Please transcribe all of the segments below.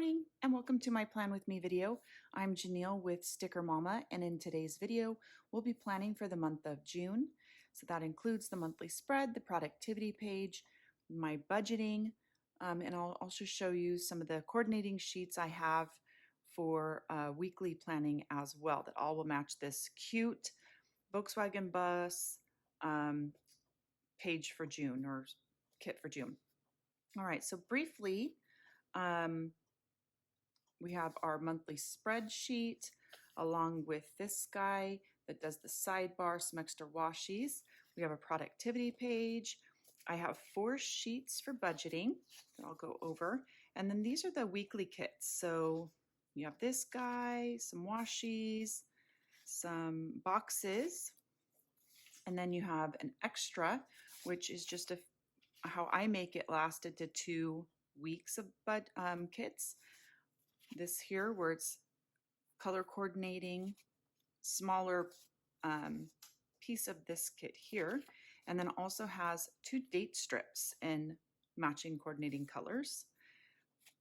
morning and welcome to my Plan With Me video. I'm Janelle with Sticker Mama, and in today's video we'll be planning for the month of June. So that includes the monthly spread, the productivity page, my budgeting, and I'll also show you some of the coordinating sheets I have for weekly planning as well that all will match this cute Volkswagen bus page for June, or kit for June. All right, so briefly, we have our monthly spreadsheet along with this guy that does the sidebar, some extra washies. We have a productivity page. I have 4 sheets for budgeting that I'll go over. And then these are the weekly kits. So you have this guy, some washies, some boxes, and then you have an extra, which is just how I make it lasted to 2 weeks of kits. This here where it's color coordinating, smaller piece of this kit here, and then also has 2 date strips in matching coordinating colors.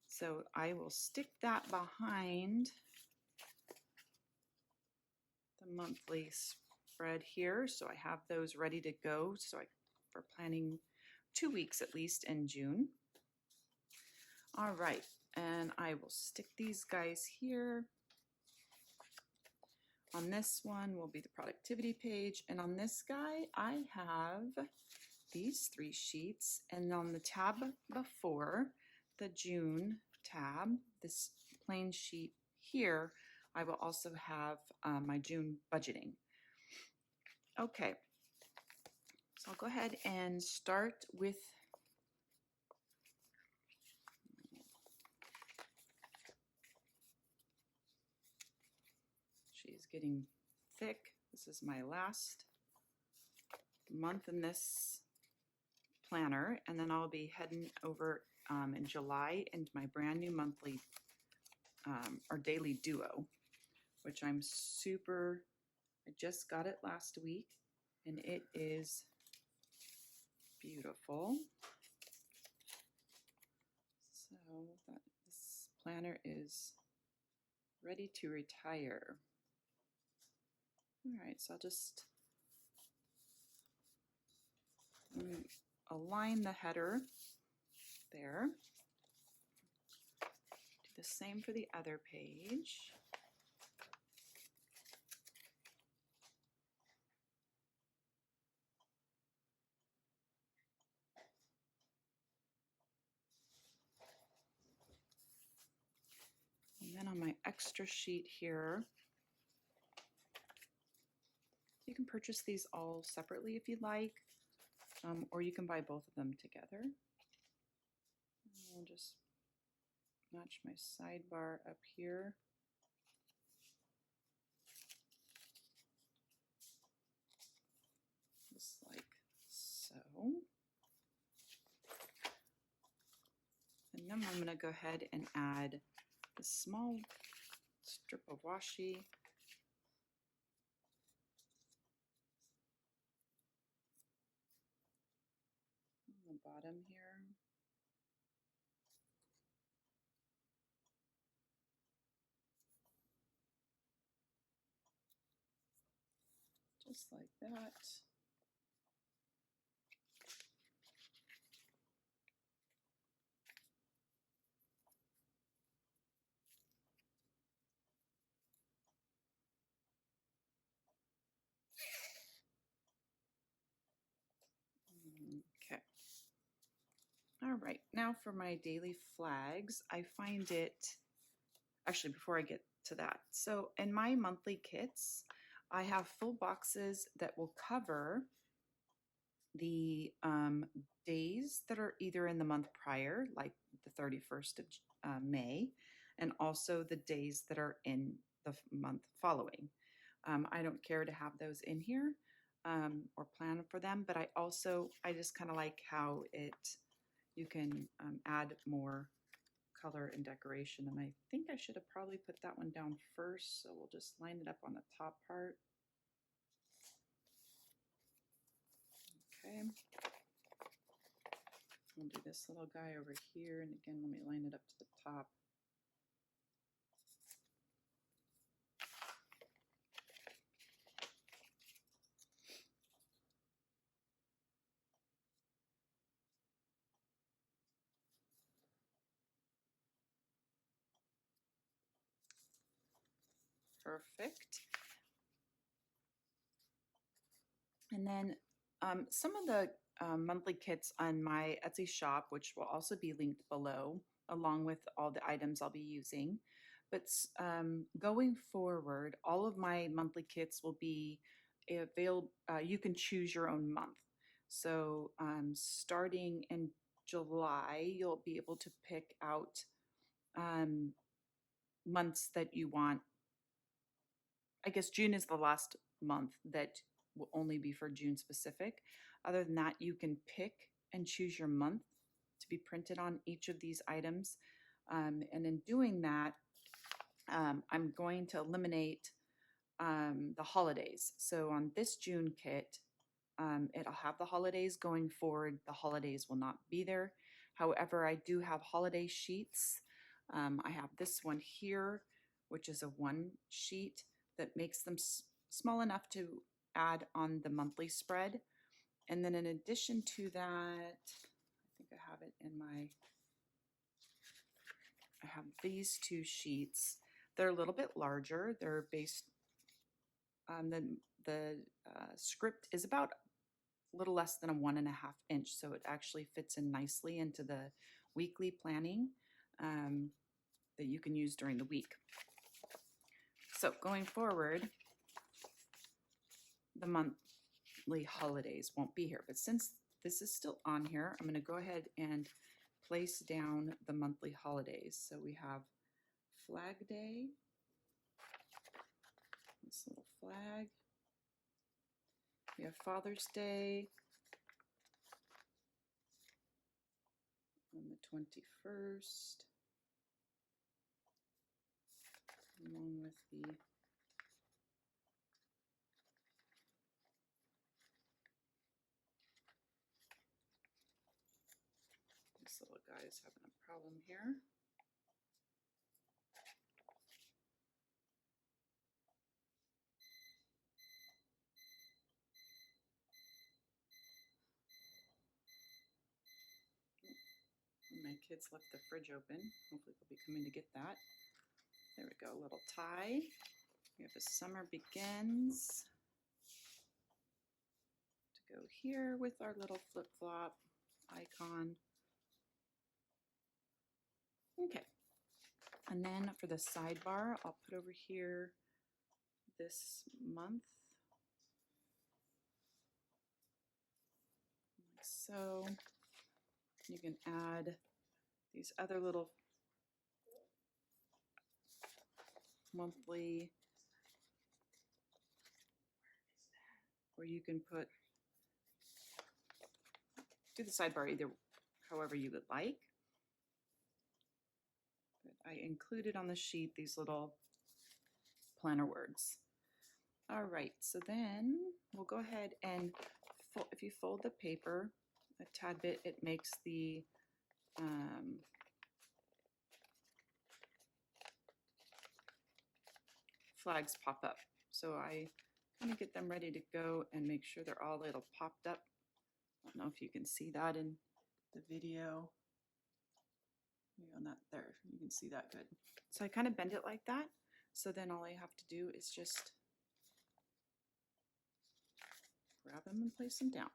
So I will stick that behind the monthly spread here, so I have those ready to go for planning 2 weeks at least in June. All right, and I will stick these guys here. On this one will be the productivity page, and on this guy I have these 3 sheets, and on the tab before, the June tab, this plain sheet here, I will also have my June budgeting. Okay, so I'll go ahead and start with she's getting thick. This is my last month in this planner, and then I'll be heading over in July into my brand new monthly or daily duo, which I just got it last week, and it is beautiful. So this planner is ready to retire. All right, so I'll just align the header there. Do the same for the other page. And then on my extra sheet here, you can purchase these all separately if you'd like, or you can buy both of them together. I'll just match my sidebar up here. Just like so. And then I'm going to go ahead and add the small strip of washi on the bottom here. Just like that. Okay. All right, now for my daily flags, I find it, actually before I get to that, so in my monthly kits, I have full boxes that will cover the days that are either in the month prior, like the 31st of May, and also the days that are in the month following. I don't care to have those in here or plan for them, but I just kind of like how you can add more color and decoration, and I think I should have probably put that one down first, so we'll just line it up on the top part. Okay, we'll do this little guy over here, and again, let me line it up to the top. Perfect. And then some of the monthly kits on my Etsy shop, which will also be linked below, along with all the items I'll be using. But going forward, all of my monthly kits will be available. You can choose your own month. So starting in July, you'll be able to pick out months that you want. I guess June is the last month that will only be for June specific. Other than that, you can pick and choose your month to be printed on each of these items. And in doing that, I'm going to eliminate the holidays. So on this June kit, it'll have the holidays going forward. The holidays will not be there. However, I do have holiday sheets. I have this one here, which is a one sheet that makes them small enough to add on the monthly spread. And then in addition to that, I think I have it in I have these two sheets. They're a little bit larger. They're based on the script is about a little less than a 1.5 inch. So it actually fits in nicely into the weekly planning that you can use during the week. So going forward, the monthly holidays won't be here, but since this is still on here, I'm going to go ahead and place down the monthly holidays. So we have Flag Day, this little flag. We have Father's Day on the 21st, along with this little guy is having a problem here. My kids left the fridge open. Hopefully they'll be coming to get that. There we go, a little tie. We have a Summer Begins to go here with our little flip-flop icon. Okay, and then for the sidebar, I'll put over here this month, like so. You can add these other little monthly, where you can do the sidebar either however you would like. But I included on the sheet these little planner words. All right, so then we'll go ahead and if you fold the paper a tad bit, it makes the flags pop up. So I kind of get them ready to go and make sure they're all a little popped up. I don't know if you can see that in the video. Maybe on that there, you can see that good. So I kind of bend it like that. So then all I have to do is just grab them and place them down.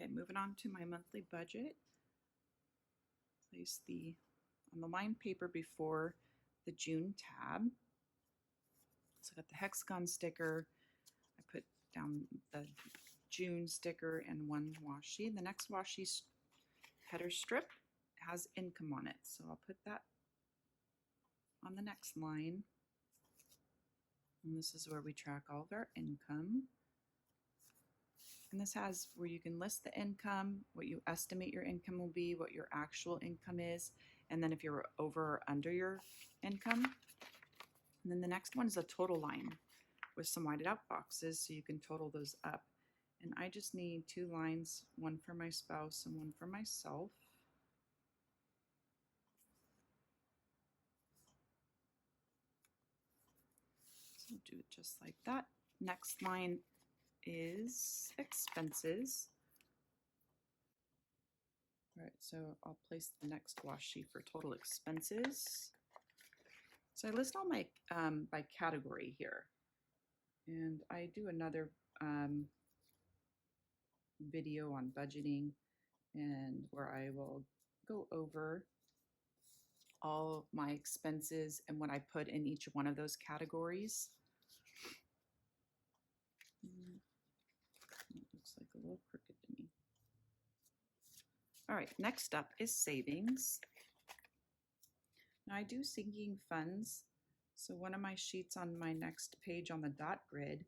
Okay, moving on to my monthly budget. Place on the lined paper before the June tab. So I got the hexagon sticker. I put down the June sticker and one washi. The next washi header strip has income on it. So I'll put that on the next line. And this is where we track all of our income. And this has where you can list the income, what you estimate your income will be, what your actual income is, and then if you're over or under your income. And then the next one is a total line with some whited out boxes so you can total those up. And I just need 2 lines, one for my spouse and one for myself. So do it just like that. Next line is expenses. All right, so I'll place the next washi for total expenses. So I list all my by category here. And I do another video on budgeting and where I will go over all my expenses and what I put in each one of those categories. It looks like a little crooked to me. All right, next up is savings. Now I do sinking funds. So one of my sheets on my next page on the dot grid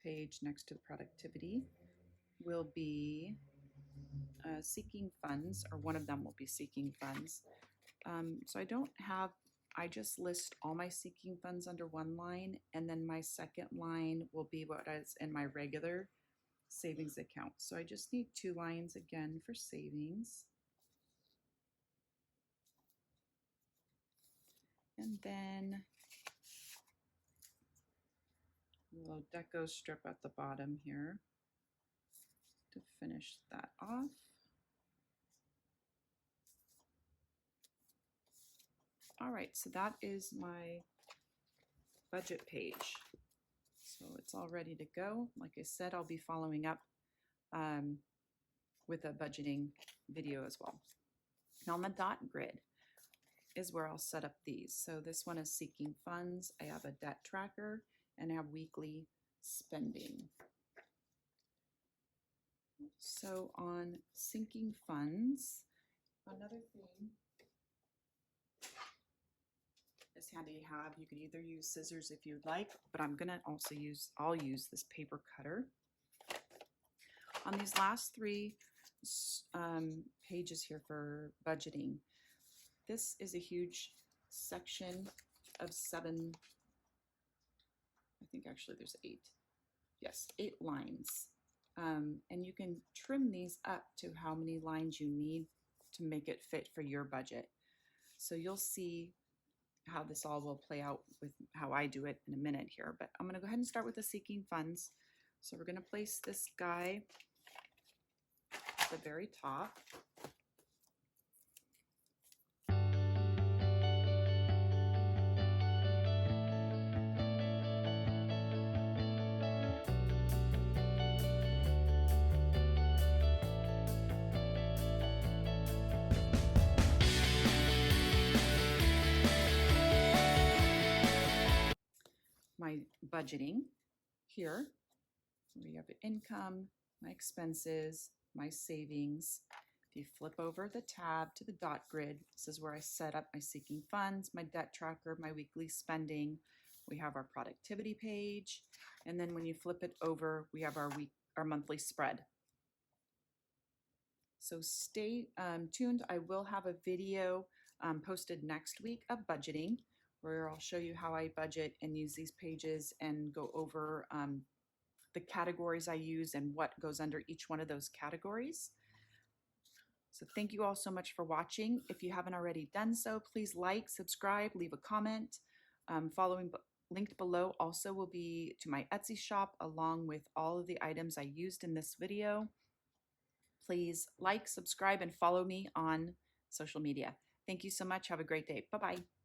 page next to productivity will be seeking funds, or one of them will be seeking funds. So I just list all my seeking funds under one line, and then my second line will be what is in my regular savings account. So I just need 2 lines again for savings. And then a little deco strip at the bottom here to finish that off. All right, so that is my budget page. So it's all ready to go. Like I said, I'll be following up with a budgeting video as well. Now on the dot grid is where I'll set up these. So this one is seeking funds. I have a debt tracker and I have weekly spending. So on sinking funds, another thing is handy to have. You can either use scissors if you'd like, but I'll use this paper cutter. On these last 3 pages here for budgeting, this is a huge section of 7, I think actually there's 8. Yes, 8 lines. And you can trim these up to how many lines you need to make it fit for your budget. So you'll see how this all will play out with how I do it in a minute here, but I'm going to go ahead and start with the seeking funds. So we're going to place this guy at the very top. My budgeting here, we have income, my expenses, my savings. If you flip over the tab to the dot grid, this is where I set up my seeking funds, my debt tracker, my weekly spending. We have our productivity page, and then when you flip it over, we have our monthly spread. So stay tuned. I will have a video posted next week of budgeting, where I'll show you how I budget and use these pages and go over the categories I use and what goes under each one of those categories. So thank you all so much for watching. If you haven't already done so, please like, subscribe, leave a comment. Linked below also will be to my Etsy shop along with all of the items I used in this video. Please like, subscribe, and follow me on social media. Thank you so much. Have a great day. Bye-bye.